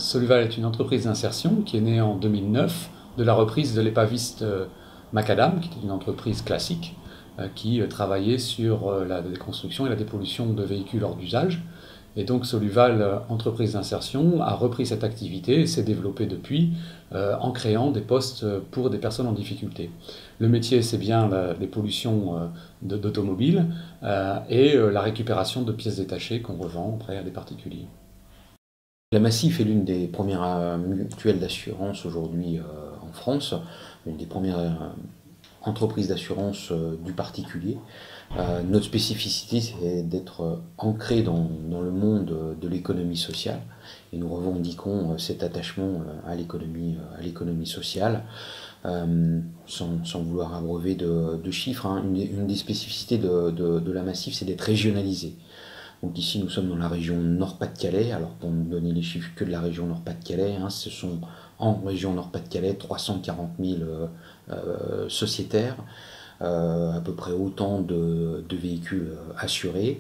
Soluval est une entreprise d'insertion qui est née en 2009 de la reprise de l'épaviste Macadam, qui était une entreprise classique qui travaillait sur la déconstruction et la dépollution de véhicules hors d'usage. Et donc Soluval, entreprise d'insertion, a repris cette activité et s'est développée depuis en créant des postes pour des personnes en difficulté. Le métier, c'est bien la dépollution d'automobiles et la récupération de pièces détachées qu'on revend après à des particuliers. La Massif est l'une des premières mutuelles d'assurance aujourd'hui en France, une des premières entreprises d'assurance du particulier. Notre spécificité, c'est d'être ancré dans le monde de l'économie sociale et nous revendiquons cet attachement à l'économie sociale. Sans vouloir abreuver de chiffres, hein, une des spécificités de la Massif, c'est d'être régionalisé. Donc ici, nous sommes dans la région Nord-Pas-de-Calais. Alors pour nous donner les chiffres que de la région Nord-Pas-de-Calais, hein, ce sont en région Nord-Pas-de-Calais 340 000 sociétaires, à peu près autant de véhicules assurés.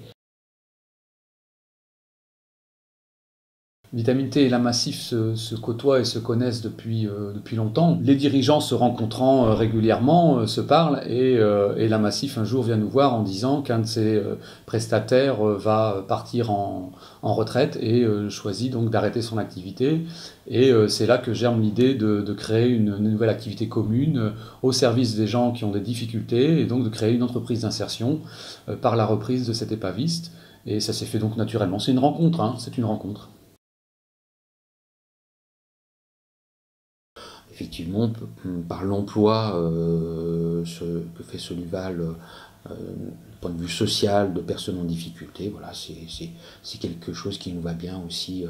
Vitamine T et la Massif se côtoient et se connaissent depuis longtemps. Les dirigeants se rencontrant régulièrement se parlent et la Massif un jour vient nous voir en disant qu'un de ses prestataires va partir en retraite et choisit donc d'arrêter son activité. Et c'est là que germe l'idée de créer une nouvelle activité commune au service des gens qui ont des difficultés et donc de créer une entreprise d'insertion par la reprise de cet épaviste. Et ça s'est fait donc naturellement. C'est une rencontre, hein, c'est une rencontre. Effectivement, par l'emploi que fait Soluval du point de vue social de personnes en difficulté, voilà, c'est quelque chose qui nous va bien aussi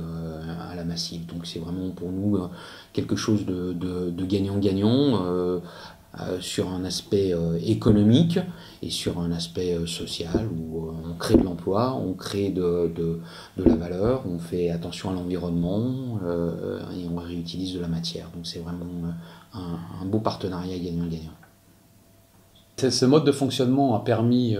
à la Massif. Donc c'est vraiment pour nous quelque chose de gagnant-gagnant sur un aspect économique et sur un aspect social où on crée de l'emploi, on crée de la valeur, on fait attention à l'environnement et on réutilise de la matière. Donc c'est vraiment un beau partenariat gagnant-gagnant. Ce mode de fonctionnement a permis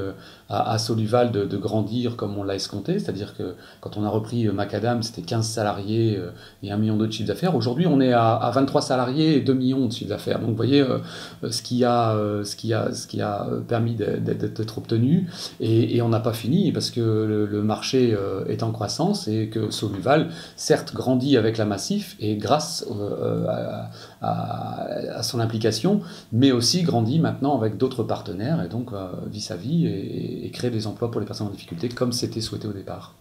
à Soluval de grandir comme on l'a escompté, c'est-à-dire que quand on a repris Macadam, c'était 15 salariés et 1 million de chiffre d'affaires. Aujourd'hui, on est à 23 salariés et 2 millions de chiffre d'affaires. Donc vous voyez ce qui a permis d'être obtenu. Et on n'a pas fini parce que le marché est en croissance et que Soluval, certes, grandit avec la Massif et grâce à son implication, mais aussi grandit maintenant avec d'autres partenaires et donc vit sa vie et crée des emplois pour les personnes en difficulté comme c'était souhaité au départ.